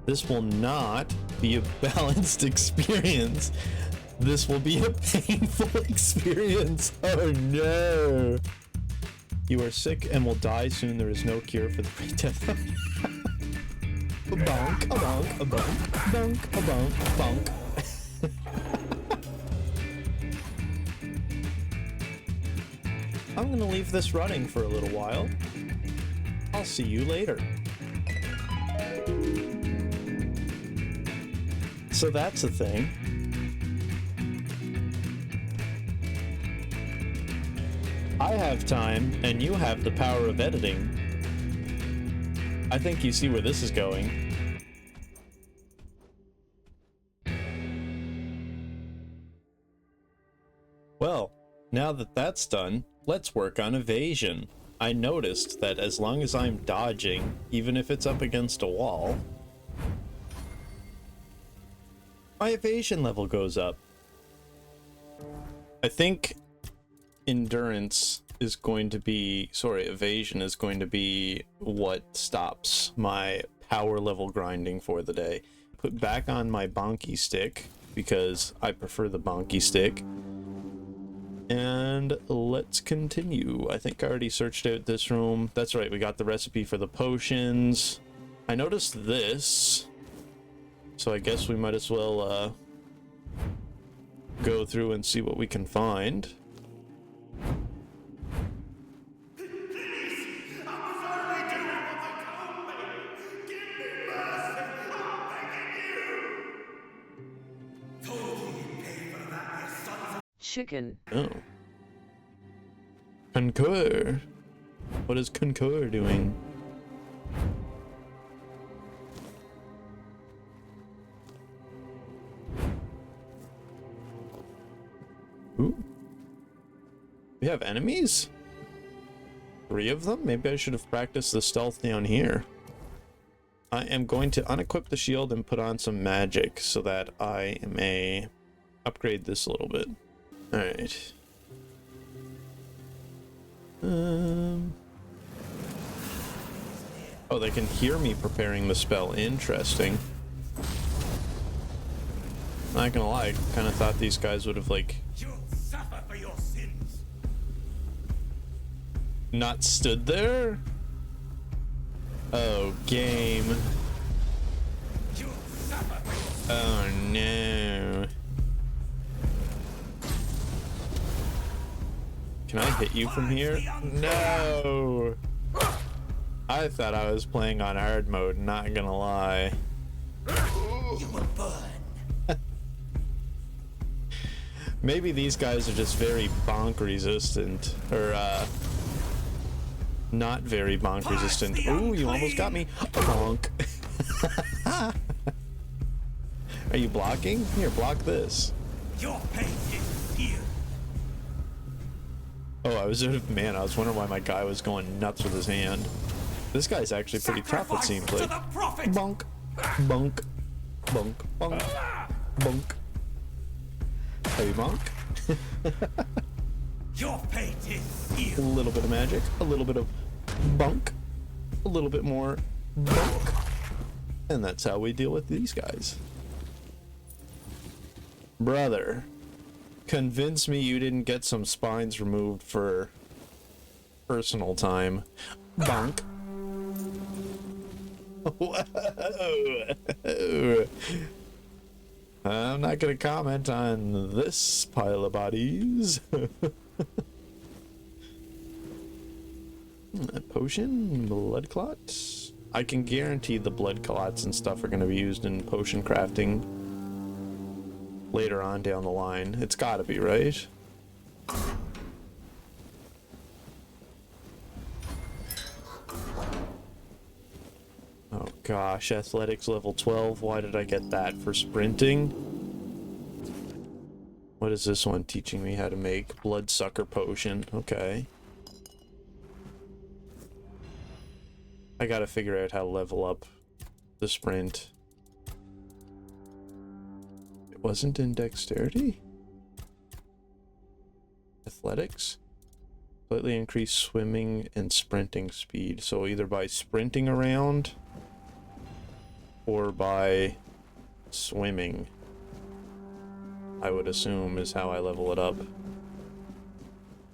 This will not be a balanced experience. This will be a painful experience. Oh no. You are sick and will die soon. There is no cure for the great death. A bonk, a bonk, a bonk, bonk, a bonk, bonk. I'm gonna leave this running for a little while. I'll see you later. So that's a thing. I have time, and you have the power of editing. I think you see where this is going. Well, now that that's done, let's work on evasion. I noticed that as long as I'm dodging, even if it's up against a wall, my evasion level goes up. I think endurance is going to be, evasion is going to be what stops my power level grinding for the day. Put back on my bonky stick because I prefer the bonky stick. And let's continue. I think I already searched out this room. That's right, we got the recipe for the potions. I noticed this, so I guess we might as well go through and see what we can find. Chicken. Oh. Concur. What is Concur doing? Ooh. We have enemies? 3 of them? Maybe I should have practiced the stealth down here. I am going to unequip the shield and put on some magic so that I may upgrade this a little bit. Alright. Oh, they can hear me preparing the spell. Interesting. Not gonna lie, kind of thought these guys would have, like, You'll suffer for your sins. not stood there? Oh, game. You'll suffer for your sins. Oh, no. Can I hit you from here? No! I thought I was playing on hard mode, not gonna lie. You will burn. Maybe these guys are just very bonk resistant, or not very bonk resistant. Ooh, you almost got me. Bonk. Are you blocking? Here, block this. Your fate is sealed. Oh, I was man, I was wondering why my guy was going nuts with his hand. This guy's actually pretty tough, it seems like. Bonk, bonk, bonk, bonk, bonk. Heavy bonk. Your fate is A sealed. little bit of magic, a little bit of bunk, a little bit more bunk. And that's how we deal with these guys. Brother, convince me you didn't get some spines removed for personal time. Bunk. Whoa. I'm not gonna comment on this pile of bodies. A potion, blood clots. I can guarantee the blood clots and stuff are gonna be used in potion crafting later on down the line. It's gotta be, right? Oh gosh, athletics level 12. Why did I get that? For sprinting? What is this one teaching me how to make? Bloodsucker potion. Okay. I gotta figure out how to level up the sprint. It wasn't in dexterity? Athletics? Slightly increase swimming and sprinting speed. So either by sprinting around or by swimming, I would assume, is how I level it up.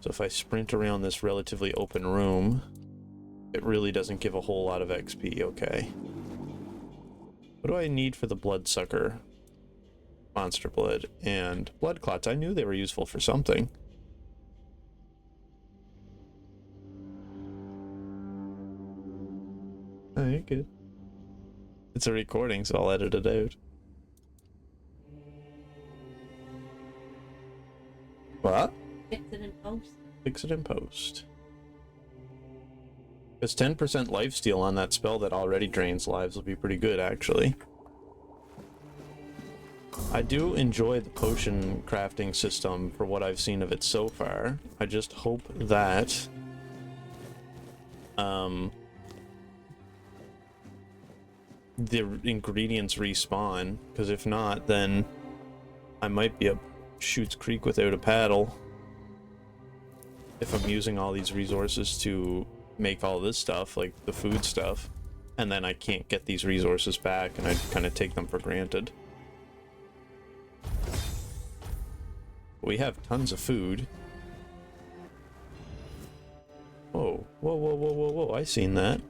So if I sprint around this relatively open room, it really doesn't give a whole lot of XP. Okay. What do I need for the bloodsucker? Monster blood and blood clots. I knew they were useful for something. Oh, you're good. It's a recording, so I'll edit it out. What? Fix it in post. Fix it in post. Because 10% lifesteal on that spell that already drains lives will be pretty good, actually. I do enjoy the potion crafting system for what I've seen of it so far. I just hope that the ingredients respawn, because if not, then I might be up Shoots Creek without a paddle if I'm using all these resources to make all this stuff, like the food stuff, and then I can't get these resources back and I kind of take them for granted. We have tons of food. Whoa, whoa, whoa, whoa, whoa, whoa, I seen that.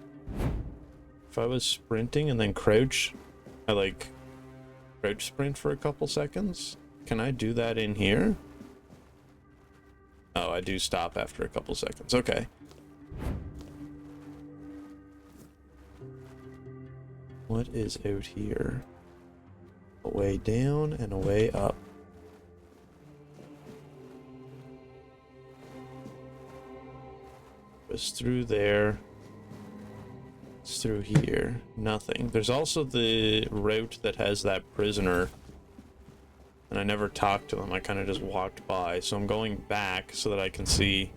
If I was sprinting and then crouch, I like crouch sprint for a couple seconds. Can I do that in here? Oh, I do stop after a couple seconds. Okay. What is out here? A way down and a way up. It's through there. It's through here. Nothing. There's also the route that has that prisoner. And I never talked to them. I kind of just walked by. So I'm going back so that I can see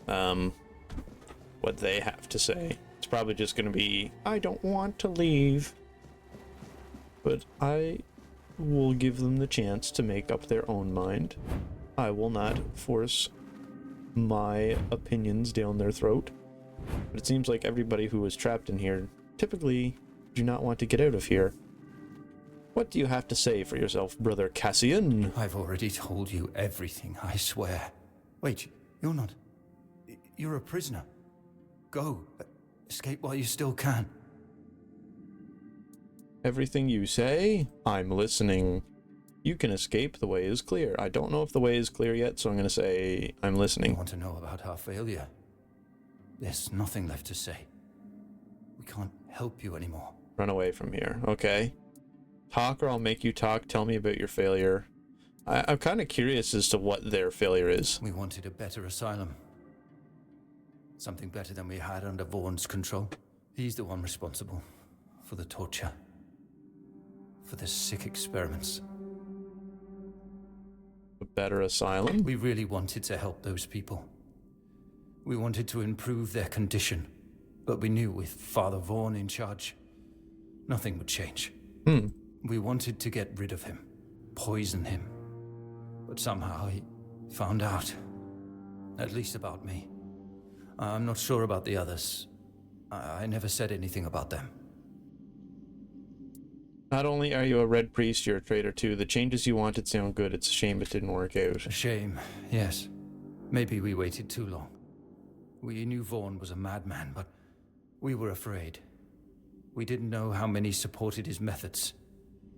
what they have to say. It's probably just going to be, I don't want to leave. But I will give them the chance to make up their own mind. I will not force my opinions down their throat. But it seems like everybody who was trapped in here typically do not want to get out of here. What do you have to say for yourself, Brother Cassian? I've already told you everything, I swear. Wait, you're not... You're a prisoner. Go. Escape while you still can. Everything you say, I'm listening. You can escape, the way is clear. I don't know if the way is clear yet, so I'm going to say I'm listening. You want to know about our failure? There's nothing left to say. We can't help you anymore. Run away from here, okay? Talk or I'll make you talk. Tell me about your failure. I'm kind of curious as to what their failure is. We wanted a better asylum. Something better than we had under Vaughn's control. He's the one responsible for the torture. For the sick experiments. A better asylum? We really wanted to help those people. We wanted to improve their condition. But we knew with Father Vaughn in charge, nothing would change. We wanted to get rid of him. Poison him. But somehow he found out. At least about me. I'm not sure about the others. I never said anything about them. Not only are you a red priest, you're a traitor too. The changes you wanted sound good. It's a shame it didn't work out. A shame, yes. Maybe we waited too long. We knew Vaughn was a madman, but we were afraid. We didn't know how many supported his methods.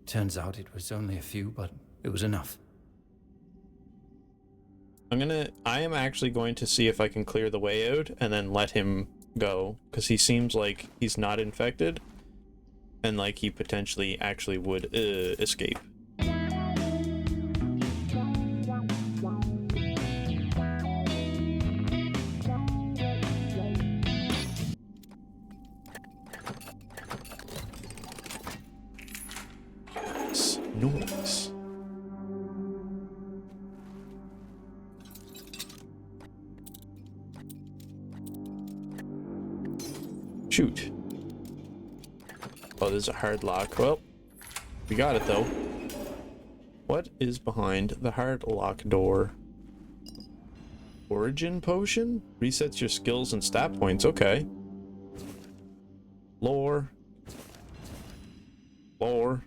Turns out it was only a few, but it was enough. I am actually going to see if I can clear the way out and then let him go, because he seems like he's not infected and like he potentially actually would escape. Noise. Shoot. Oh, there's a hard lock. Well, we got it though. What is behind the hard lock door? Origin potion? Resets your skills and stat points. Okay. Lore. floor.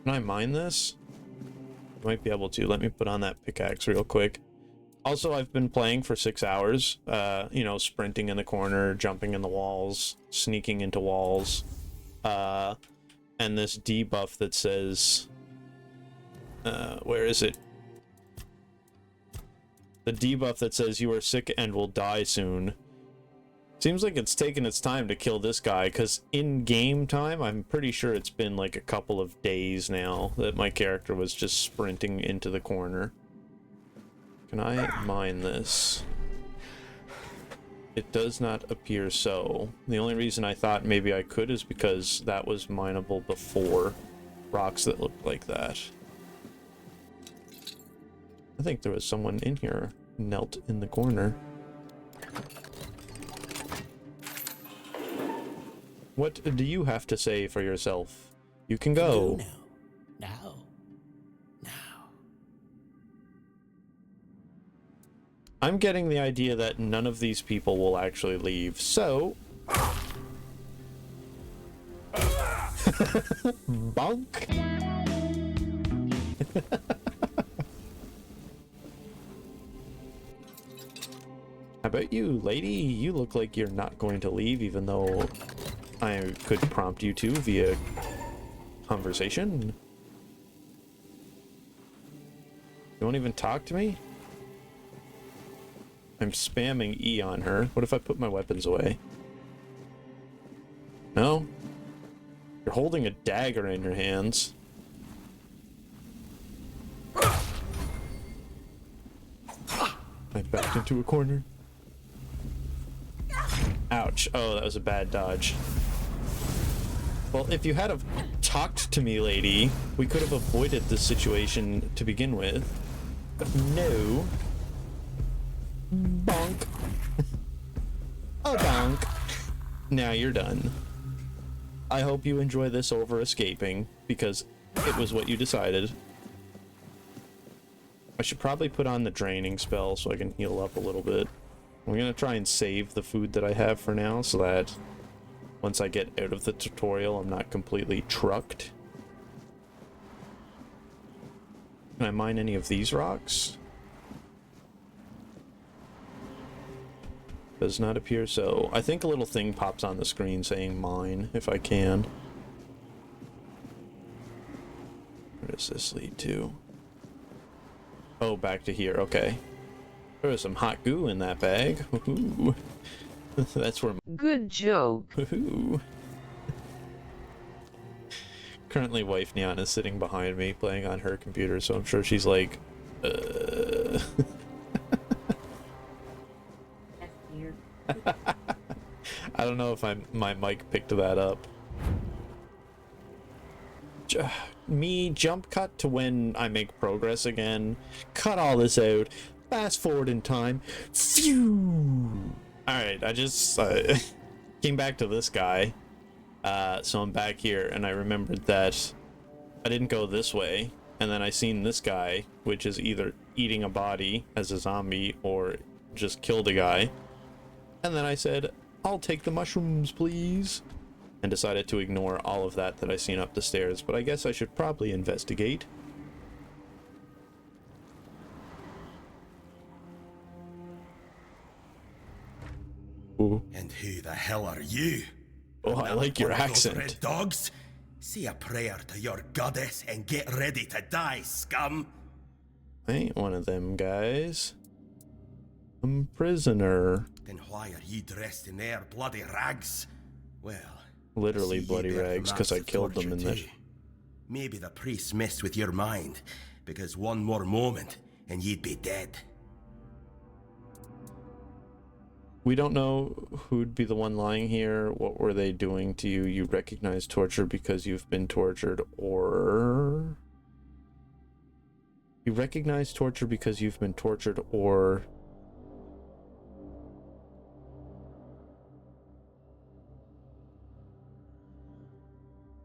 Can I mine this? Might be able to. Let me put on that pickaxe real quick. Also, I've been playing for 6 hours, you know, sprinting in the corner, jumping in the walls, sneaking into walls, and this debuff that says, where is it? The debuff that says you are sick and will die soon. Seems like it's taken its time to kill this guy, because in game time, I'm pretty sure it's been like a couple of days now that my character was just sprinting into the corner. Can I mine this? It does not appear so. The only reason I thought maybe I could is because that was mineable before. Rocks that looked like that. I think there was someone in here, knelt in the corner. What do you have to say for yourself? You can go. Now. I'm getting the idea that none of these people will actually leave, so... Bonk! How about you, lady? You look like you're not going to leave, even though I could prompt you to via conversation. You won't even talk to me? I'm spamming E on her. What if I put my weapons away? No? You're holding a dagger in your hands. I backed into a corner. Ouch. Oh, that was a bad dodge. Well, if you had have talked to me, lady, we could have avoided this situation to begin with. But no. Bonk. Oh, bonk. Now you're done. I hope you enjoy this over escaping, because it was what you decided. I should probably put on the draining spell so I can heal up a little bit. I'm gonna try and save the food that I have for now so that once I get out of the tutorial, I'm not completely trucked. Can I mine any of these rocks? Does not appear so. I think a little thing pops on the screen saying mine, if I can. Where does this lead to? Oh, back to here. Okay. There was some hot goo in that bag. Woohoo. That's where... Good joke. Woohoo. Currently, wife Nyan is sitting behind me playing on her computer, so I'm sure she's like, I don't know if my mic picked that up. Me jump cut to when I make progress again. Cut all this out. Fast forward in time. Phew! Alright, I just came back to this guy. So I'm back here, and I remembered that I didn't go this way. And then I seen this guy, which is either eating a body as a zombie or just killed a guy. And then I said, I'll take the mushrooms, please. And decided to ignore all of that I seen up the stairs, but I guess I should probably investigate. Ooh. And who the hell are you? Oh, I like your accent. Red dogs? Say a prayer to your goddess and get ready to die, scum. I ain't one of them guys. I'm a prisoner. Then why are you dressed in their bloody rags? Well, literally see, bloody they're rags, because I massive killed them in torture this. too. Maybe the priest messed with your mind, because one more moment and you'd be dead. We don't know who'd be the one lying here. What were they doing to you? You recognize torture because you've been tortured, or... You recognize torture because you've been tortured, or...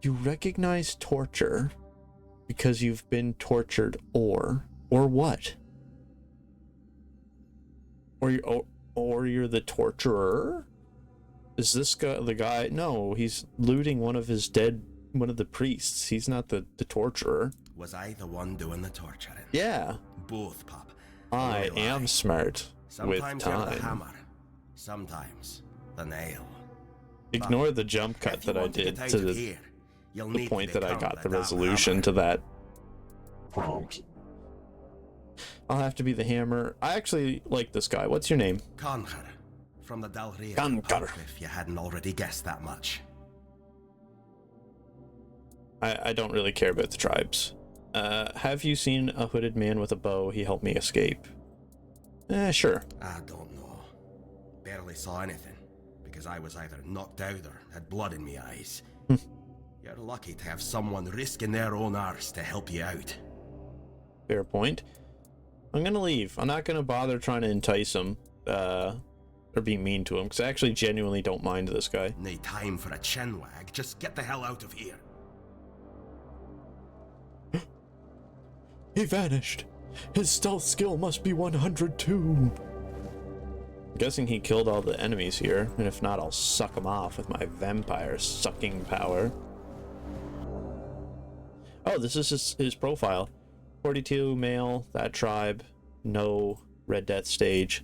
You recognize torture because you've been tortured, or what? Or Or you're the torturer? Is this guy the guy? No, he's looting one of the priests. He's not the torturer. Was I the one doing the torturing? Yeah. Both, Pop. I am smart with Sometimes you're the time. hammer, sometimes the nail. Ignore the jump cut If you that I want to did get out to of the here, you'll the need point to that I become got the damn resolution hammer. to that. I'll have to be the hammer. I actually like this guy. What's your name? Conquer, from the Dalriel, Conquer. if you hadn't already guessed that much. I don't really care about the tribes. Have you seen a hooded man with a bow? He helped me escape. Sure. I don't know. Barely saw anything, because I was either knocked out or had blood in my eyes. You're lucky to have someone risking their own arse to help you out. Fair point. I'm gonna leave. I'm not gonna bother trying to entice him, or be mean to him, because I actually genuinely don't mind this guy. No time for a chin wag, just get the hell out of here. He vanished. His stealth skill must be 102. I'm guessing he killed all the enemies here, and if not, I'll suck him off with my vampire sucking power. Oh, this is his profile. 42, male, that tribe, no Red Death stage.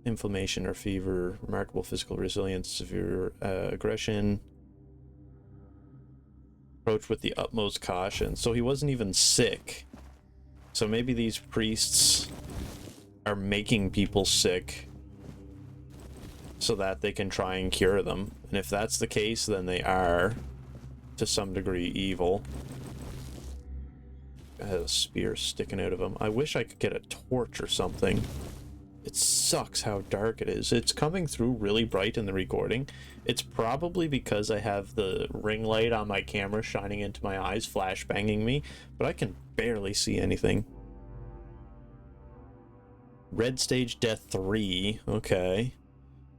Inflammation or fever, remarkable physical resilience, severe aggression. Approach with the utmost caution. So he wasn't even sick. So maybe these priests are making people sick so that they can try and cure them. And if that's the case, then they are, to some degree, evil. Has a spear sticking out of him. I wish I could get a torch or something. It sucks how dark it is. It's coming through really bright in the recording. It's probably because I have the ring light on my camera shining into my eyes, flashbanging me, but I can barely see anything. Red stage death 3. Okay.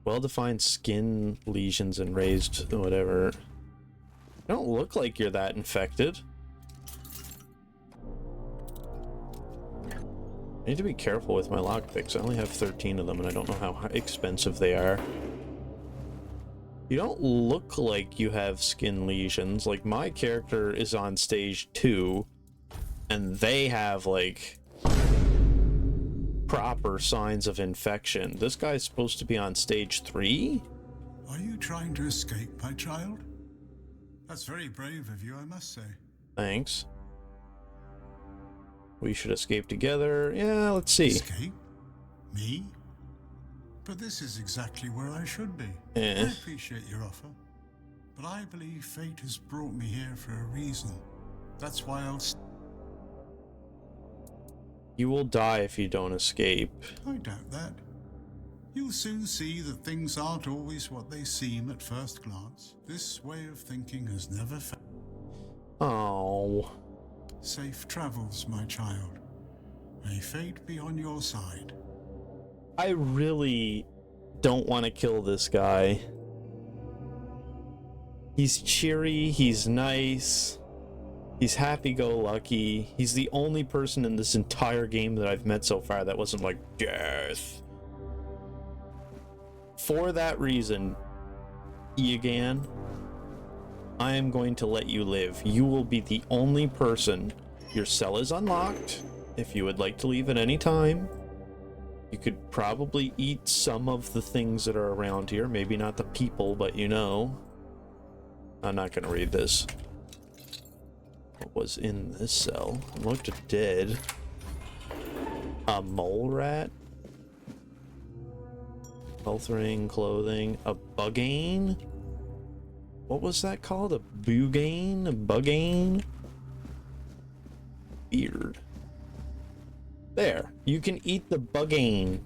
Well-defined skin lesions and raised whatever. You don't look like you're that infected. I need to be careful with my lockpicks. I only have 13 of them, and I don't know how expensive they are. You don't look like you have skin lesions. Like, my character is on stage 2, and they have, like, proper signs of infection. This guy's supposed to be on stage 3? Are you trying to escape, my child? That's very brave of you, I must say. Thanks. We should escape together. Yeah, let's see. Escape? Me? But this is exactly where I should be. Eh. I appreciate your offer, but I believe fate has brought me here for a reason. That's why I'll... You will die if you don't escape. I doubt that. You'll soon see that things aren't always what they seem at first glance. This way of thinking has never failed. Oh. Safe travels, my child. May fate be on your side. I really don't want to kill this guy. He's cheery, he's nice, he's happy-go-lucky. He's the only person in this entire game that I've met so far that wasn't like, death. For that reason, Eogan, I am going to let you live. You will be the only person. Your cell is unlocked. If you would like to leave at any time, you could probably eat some of the things that are around here. Maybe not the people, but you know. I'm not going to read this. What was in this cell? It looked dead. A mole rat? Health ring, clothing, a bugain? What was that called? A bugane? A bugain? Weird. There. You can eat the bugain.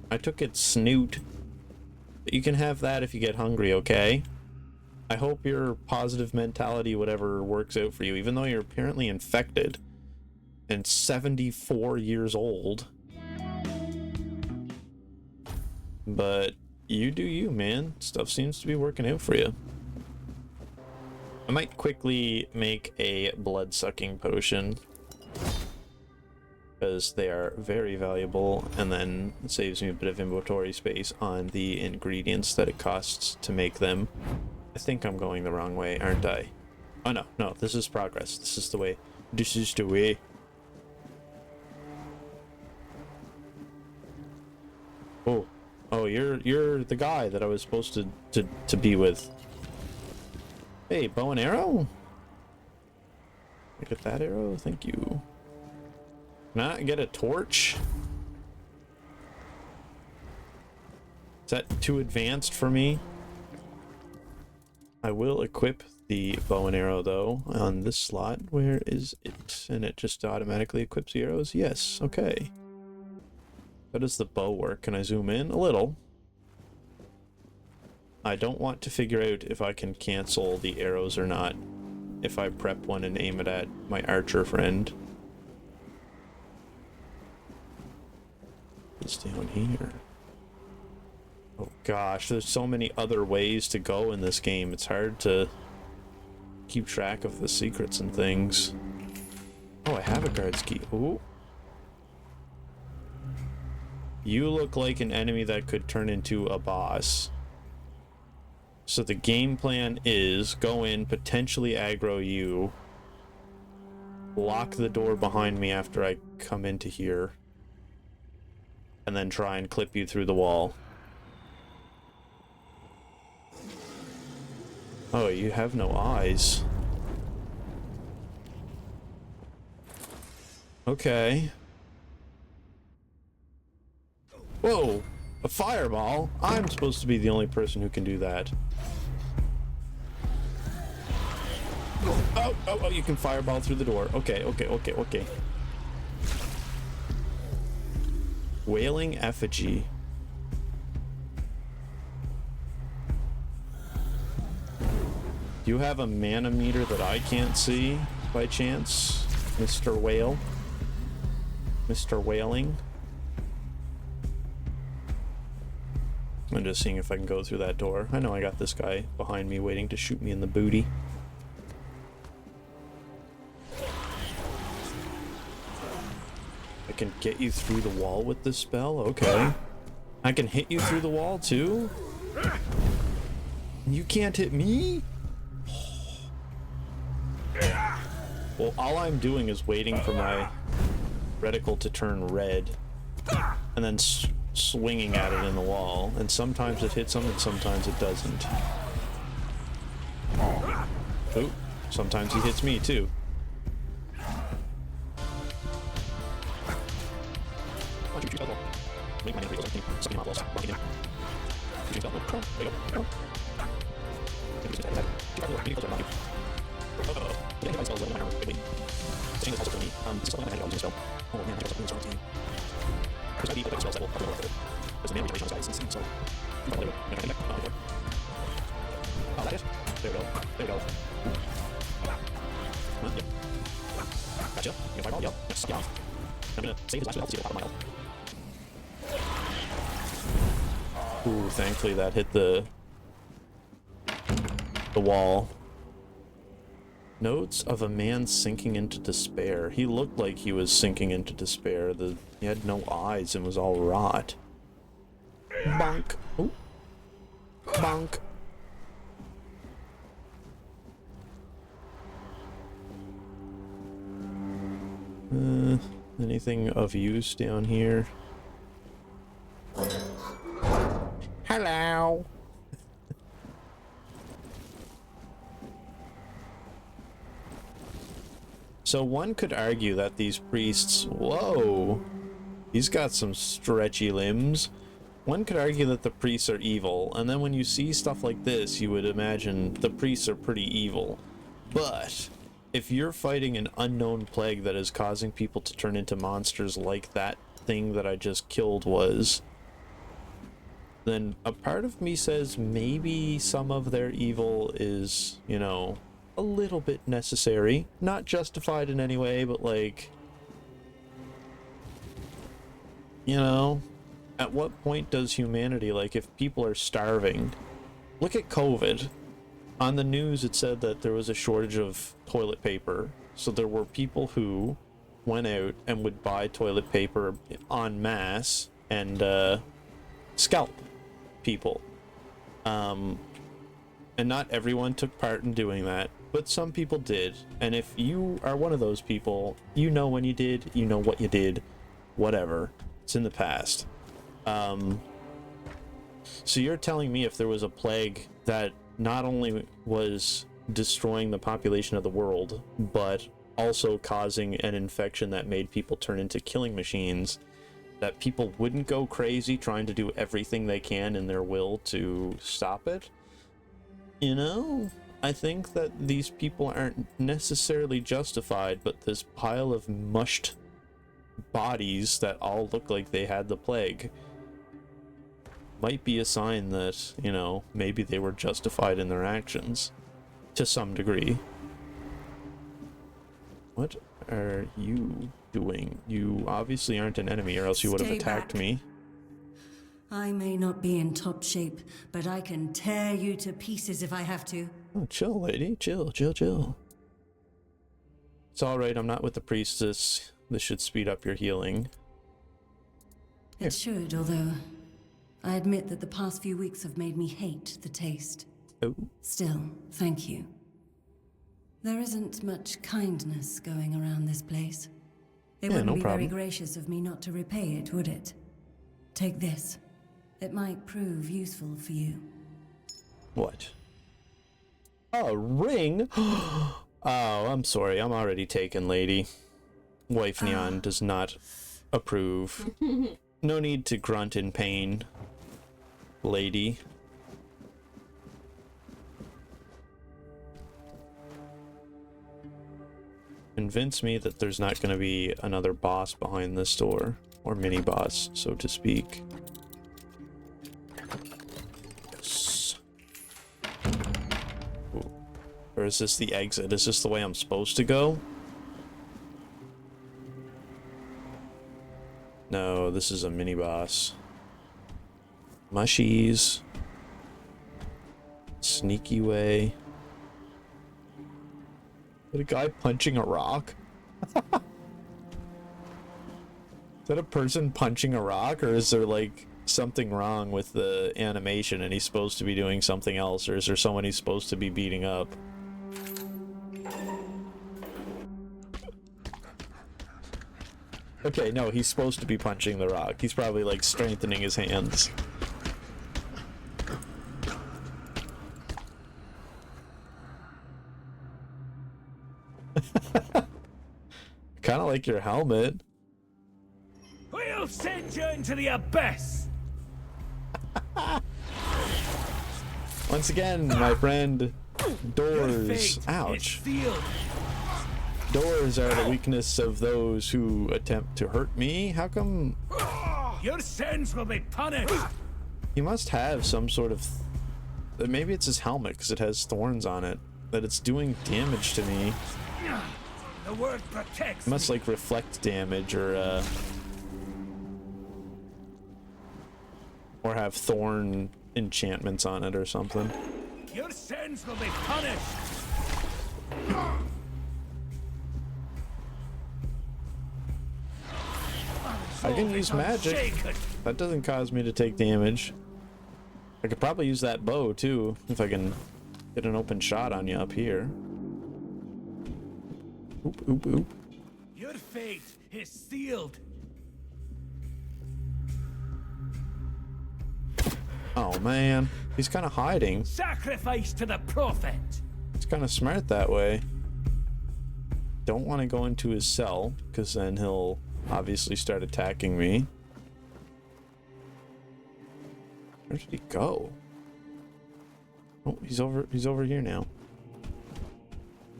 I took its snoot. But you can have that if you get hungry, okay? I hope your positive mentality, whatever, works out for you, even though you're apparently infected and 74 years old. But you do you, man. Stuff seems to be working out for you. I might quickly make a blood-sucking potion. because they are very valuable, and then it saves me a bit of inventory space on the ingredients that it costs to make them. I think I'm going the wrong way, aren't I? Oh no, no, this is progress. This is the way. This is the way. Oh, oh, you're the guy that I was supposed to be with. Hey, bow and arrow? Look at that arrow, thank you. Can I get a torch? Is that too advanced for me? I will equip the bow and arrow though on this slot. Where is it? And it just automatically equips the arrows? Yes, okay. How does the bow work? Can I zoom in a little? I don't want to figure out if I can cancel the arrows or not if I prep one and aim it at my archer friend. It's down here. Oh gosh, there's so many other ways to go in this game. It's hard to keep track of the secrets and things. Oh, I have a guard's key. Ooh. You look like an enemy that could turn into a boss. So the game plan is go in, potentially aggro you, lock the door behind me after I come into here, and then try and clip you through the wall. Oh, you have no eyes. Okay. Whoa! A fireball? I'm supposed to be the only person who can do that. Oh, you can fireball through the door. Okay. Wailing Effigy. Do you have a mana meter that I can't see by chance, Mr. Whale? Mr. Wailing? I'm just seeing if I can go through that door. I know I got this guy behind me waiting to shoot me in the booty. I can get you through the wall with this spell? Okay. I can hit you through the wall too? You can't hit me? Well, all I'm doing is waiting for my reticle to turn red and then swinging at it in the wall, and sometimes it hits him and sometimes it doesn't. Ooh, sometimes he hits me too. Ooh, thankfully that hit the wall. Notes of a man sinking into despair. He looked like he was sinking into despair. He had no eyes and was all rot. Bonk. Ooh. Bonk. Anything of use down here? Hello. So one could argue that these priests, whoa, he's got some stretchy limbs. One could argue that the priests are evil, and then when you see stuff like this, you would imagine the priests are pretty evil. But if you're fighting an unknown plague that is causing people to turn into monsters like that thing that I just killed was, then a part of me says maybe some of their evil is, you know, a little bit necessary. Not justified in any way, but like, you know, at what point does humanity, like if people are starving, look at COVID. On the news it said that there was a shortage of toilet paper, so there were people who went out and would buy toilet paper en masse and scalp people. And not everyone took part in doing that, but some people did. And if you are one of those people, you know when you did, you know what you did, whatever. It's in the past. So you're telling me if there was a plague that not only was destroying the population of the world, but also causing an infection that made people turn into killing machines, that people wouldn't go crazy trying to do everything they can in their will to stop it? You know, I think that these people aren't necessarily justified, but this pile of mushed bodies that all look like they had the plague might be a sign that, you know, maybe they were justified in their actions to some degree. What are you doing? You obviously aren't an enemy, or else you would have attacked me. I may not be in top shape, but I can tear you to pieces if I have to. Oh, chill, lady. Chill, chill, chill. It's alright, I'm not with the priestess. This should speed up your healing. It should, although I admit that the past few weeks have made me hate the taste. Oh. Still, thank you. There isn't much kindness going around this place. It wouldn't be very gracious of me not to repay it, would it? Take this. It might prove useful for you. What? A ring? Oh, I'm sorry. I'm already taken, lady. Wife Neon does not approve. No need to grunt in pain, lady. Convince me that there's not going to be another boss behind this door, or mini boss, so to speak. Yes. Ooh. Or is this the exit? Is this the way I'm supposed to go? No, this is a mini boss. Mushies. Sneaky way. Is that a guy punching a rock? Is that a person punching a rock, or is there like something wrong with the animation and he's supposed to be doing something else, or is there someone he's supposed to be beating up? Okay, no, he's supposed to be punching the rock. He's probably like strengthening his hands. Kind of like your helmet. We'll send you into the abyss. Once again, my friend, doors. Ouch. Doors are the weakness of those who attempt to hurt me. How come? Your sins will be punished. He must have some sort of. Maybe it's his helmet because it has thorns on it. That it's doing damage to me. The word protects. It must like reflect damage or have thorn enchantments on it or something. Your sins will be punished. I can use magic. That doesn't cause me to take damage. I could probably use that bow too if I can get an open shot on you up here. Oop, oop, oop. Your fate is sealed. Oh man, he's kind of hiding. Sacrifice to the prophet. He's kind of smart that way. Don't want to go into his cell because then he'll obviously start attacking me. Where did he go? Oh, he's over here now.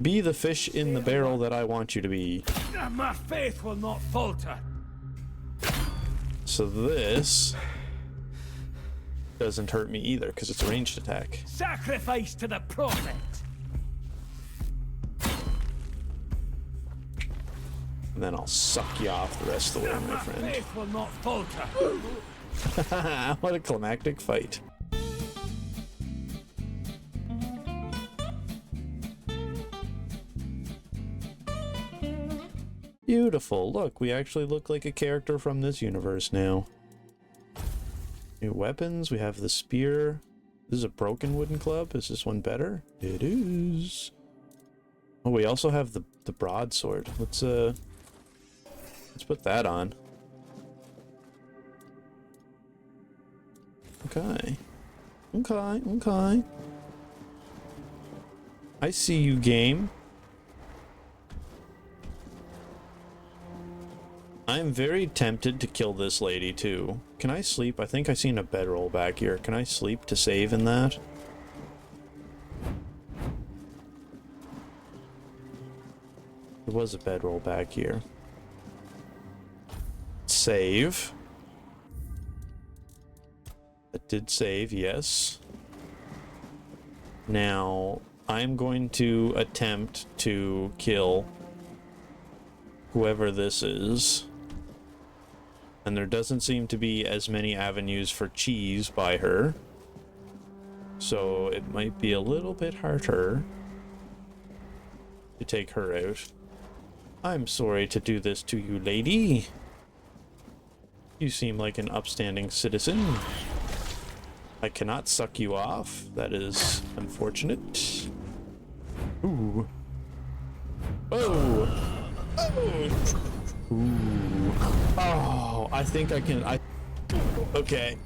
Be the fish in the barrel that I want you to be. My faith will not falter. So this doesn't hurt me either because it's a ranged attack. Sacrifice to the prophet. And then I'll suck you off the rest of the way, my friend. My faith will not falter. What a climactic fight. Beautiful. Look, we actually look like a character from this universe now. New weapons. We have the spear. This is a broken wooden club. Is this one better? It is. Oh, we also have the broadsword. Let's put that on. Okay. Okay. I see you, game. I'm very tempted to kill this lady, too. Can I sleep? I think I seen a bedroll back here. Can I sleep to save in that? There was a bedroll back here. Save. That did save, yes. Now, I'm going to attempt to kill whoever this is. And there doesn't seem to be as many avenues for cheese by her. So it might be a little bit harder to take her out. I'm sorry to do this to you, lady. You seem like an upstanding citizen. I cannot suck you off. That is unfortunate. Ooh. Oh! Oh! Ooh. Oh, I think I can. Okay.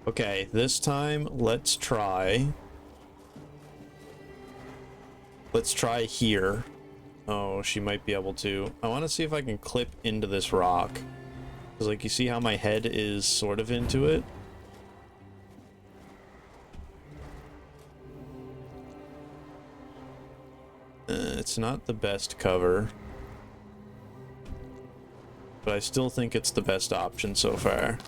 Okay, this time let's try. Let's try here. Oh, she might be able to. I want to see if I can clip into this rock. Because, like, you see how my head is sort of into it? It's not the best cover. But I still think it's the best option so far.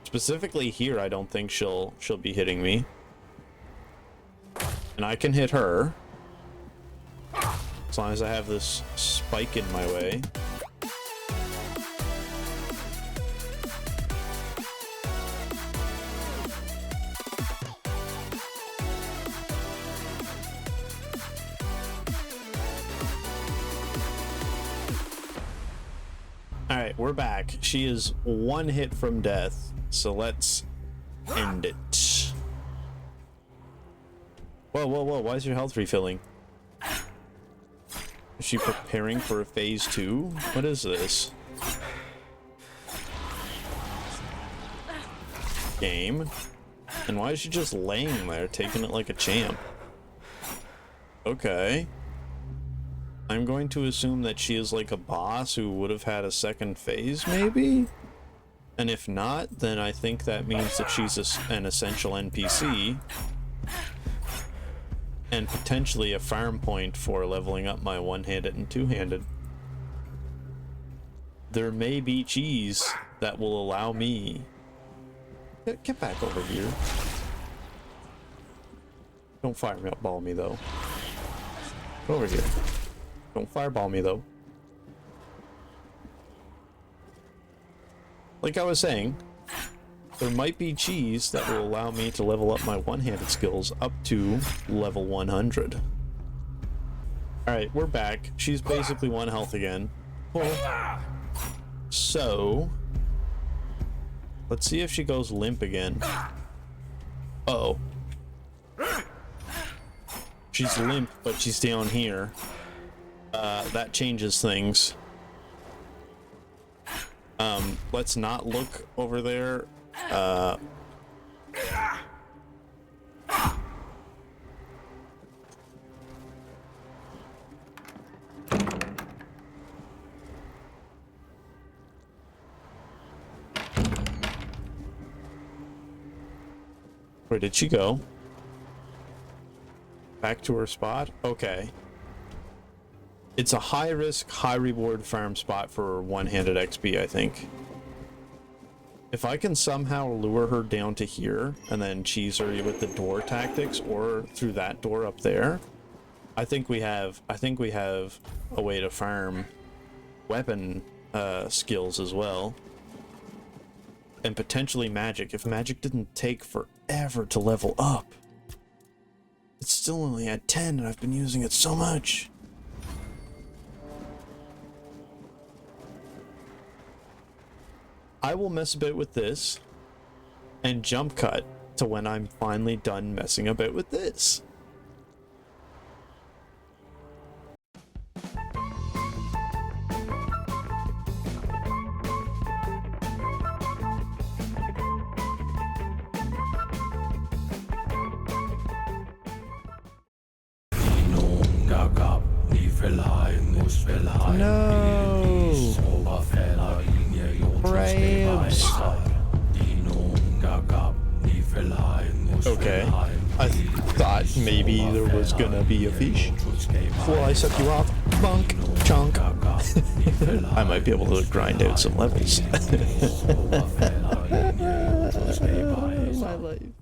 Specifically here, I don't think she'll be hitting me. And I can hit her. As long as I have this spike in my way. Alright, we're back. She is one hit from death, so let's end it. Whoa, whoa, whoa, why is your health refilling? Is she preparing for a phase 2? What is this? Game? And why is she just laying there, taking it like a champ? Okay. I'm going to assume that she is like a boss who would have had a second phase, maybe? And if not, then I think that means that she's an essential NPC. And potentially a farm point for leveling up my one-handed and two-handed. There may be cheese that will allow me... Get back over here. Don't fireball me, though. Go over here. Don't fireball me, though. Like I was saying, there might be cheese that will allow me to level up my one-handed skills up to level 100. Alright, we're back. She's basically 1 health again. Well, so... let's see if she goes limp again. Uh-oh. She's limp, but she's down here. That changes things. Let's not look over there. Where did she go? Back to her spot? Okay. It's a high risk, high reward farm spot for one-handed XP, I think. If I can somehow lure her down to here and then cheese her with the door tactics or through that door up there, I think we have a way to farm weapon skills as well. And potentially magic. If magic didn't take forever to level up. It's still only at 10 and I've been using it so much. I will mess a bit with this and jump cut to when I'm finally done messing a bit with this. No! Crabs! Okay. I thought maybe there was gonna be a fish. Well, I suck you off. Bunk. Chunk. I might be able to grind out some levels. My life.